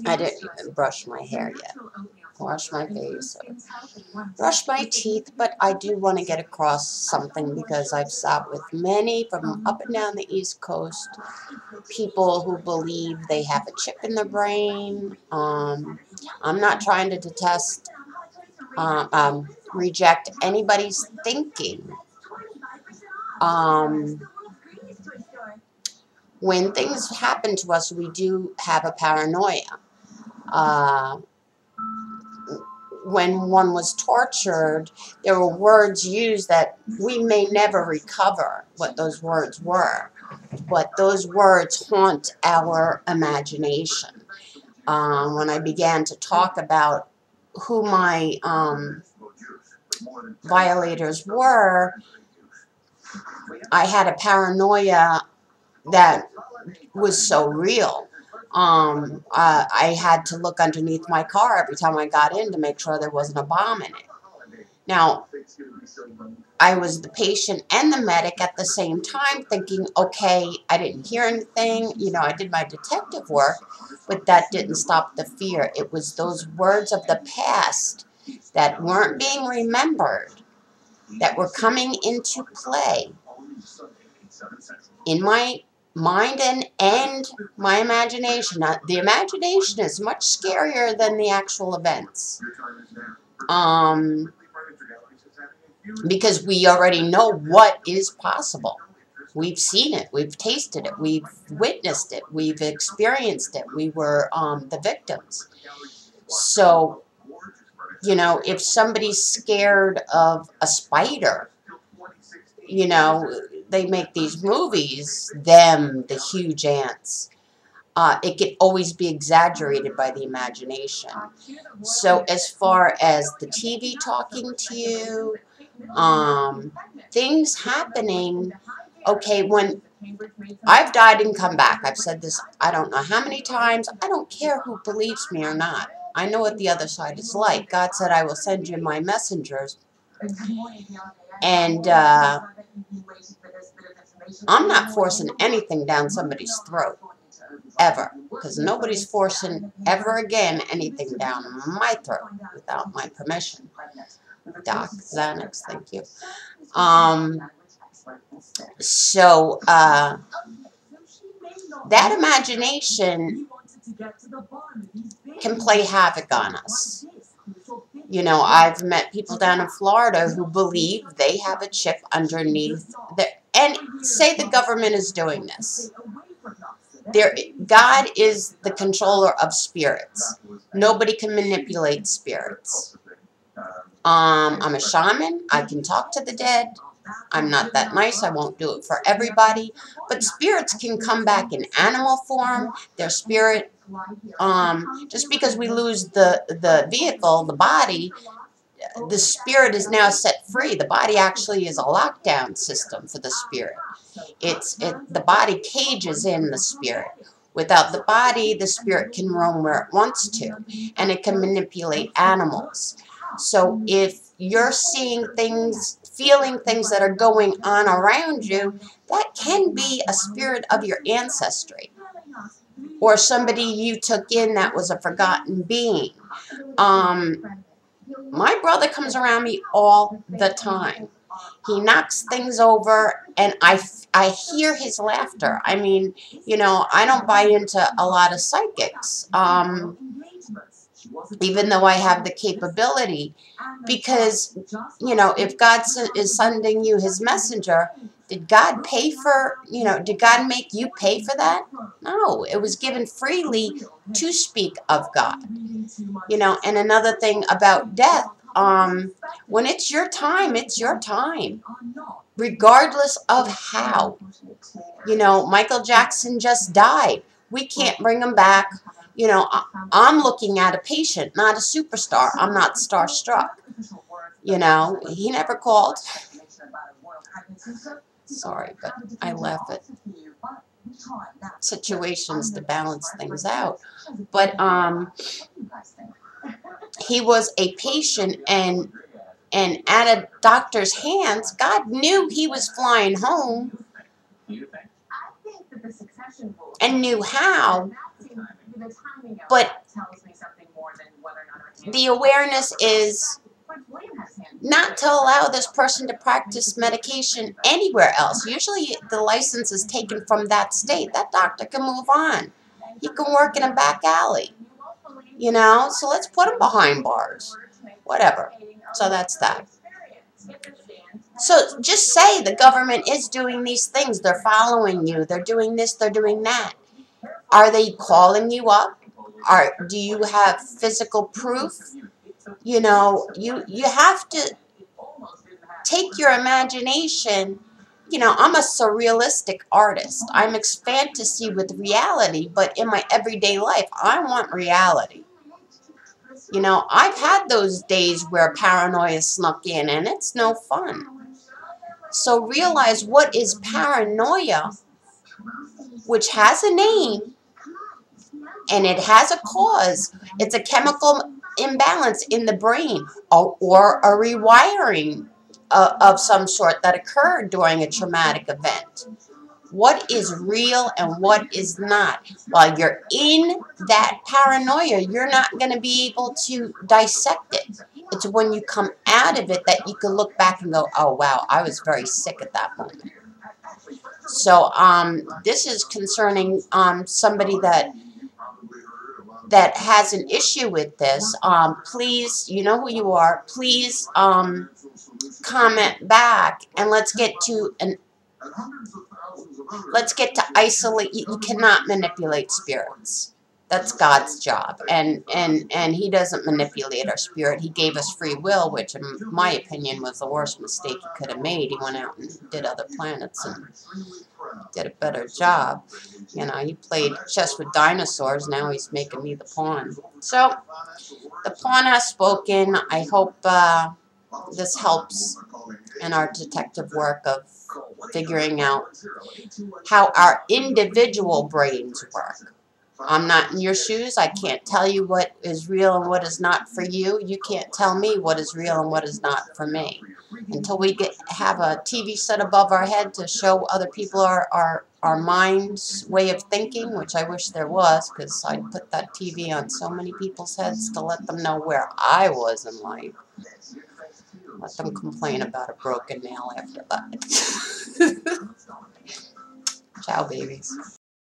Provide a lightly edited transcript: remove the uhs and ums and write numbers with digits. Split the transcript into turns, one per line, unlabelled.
I didn't even brush my hair yet. Wash my face, brush my teeth, but I do want to get across something because I've sat with many from up and down the East Coast, people who believe they have a chip in their brain. I'm not trying to reject anybody's thinking. When things happen to us, we do have a paranoia. When one was tortured, there were words used that we may never recover what those words were, but those words haunt our imagination. When I began to talk about who my violators were, I had a paranoia that was so real. I had to look underneath my car every time I got in to make sure there wasn't a bomb in it. Now, I was the patient and the medic at the same time thinking, okay, I didn't hear anything. You know, I did my detective work, but that didn't stop the fear. It was those words of the past that weren't being remembered that were coming into play in my mind and my imagination. Now, the imagination is much scarier than the actual events. Because we already know what is possible. We've seen it. We've tasted it. We've witnessed it. We've experienced it. We were the victims. So, you know, if somebody's scared of a spider, you know, they make these movies, them, the huge ants. It can always be exaggerated by the imagination. So as far as the TV talking to you, things happening, okay, when I've died and come back, I've said this I don't know how many times, I don't care who believes me or not. I know what the other side is like. God said, I will send you my messengers. And I'm not forcing anything down somebody's throat, ever, because nobody's forcing ever again anything down my throat without my permission. Doc Xanax, thank you. So that imagination can play havoc on us. You know, I've met people down in Florida who believe they have a chip underneath and say the government is doing this. God is the controller of spirits. Nobody can manipulate spirits. I'm a shaman. I can talk to the dead. I'm not that nice. I won't do it for everybody. But spirits can come back in animal form. Their spirit, just because we lose the vehicle, the body, the spirit is now set free. The body actually is a lockdown system for the spirit. The body cages in the spirit. Without the body, the spirit can roam where it wants to, and it can manipulate animals. So if you're seeing things, feeling things that are going on around you, that can be a spirit of your ancestry, or somebody you took in that was a forgotten being. My brother comes around me all the time. He knocks things over, and I hear his laughter. I mean, you know, I don't buy into a lot of psychics, even though I have the capability, because, you know, if God is sending you his messenger, did God pay for, you know, did God make you pay for that? No, it was given freely to speak of God. You know, and another thing about death, when it's your time, it's your time, regardless of how. You know, Michael Jackson just died. We can't bring him back. You know, I'm looking at a patient, not a superstar. I'm not starstruck. You know, he never called. Sorry, but I laugh at situations to balance things out. But he was a patient, and at a doctor's hands, God knew he was flying home and knew how. But the awareness is not to allow this person to practice medication anywhere else. Usually the license is taken from that state. That doctor can move on. He can work in a back alley. You know, so let's put him behind bars. Whatever. So that's that. So just say the government is doing these things. They're following you. They're doing this. They're doing that. Are they calling you up? Do you have physical proof? You know, you have to take your imagination. You know, I'm a surrealistic artist. I mix fantasy with reality, but in my everyday life, I want reality. You know, I've had those days where paranoia snuck in, and it's no fun. So realize what is paranoia, which has a name, and it has a cause. It's a chemical imbalance in the brain, or a rewiring of some sort that occurred during a traumatic event. What is real and what is not? While you're in that paranoia, you're not going to be able to dissect it. It's when you come out of it that you can look back and go, oh, wow, I was very sick at that moment. So this is concerning somebody that has an issue with this. Please, you know who you are. Please comment back, and let's get to isolate. You cannot manipulate spirits. That's God's job, and He doesn't manipulate our spirit. He gave us free will, which, in my opinion, was the worst mistake He could have made. He went out and did other planets and did a better job. You know, he played chess with dinosaurs. Now he's making me the pawn. So the pawn has spoken. I hope this helps in our detective work of figuring out how our individual brains work. I'm not in your shoes. I can't tell you what is real and what is not for you. You can't tell me what is real and what is not for me. Until we have a TV set above our head to show other people our mind's way of thinking, which I wish there was, because I'd put that TV on so many people's heads to let them know where I was in life. Let them complain about a broken nail after that. Ciao, babies.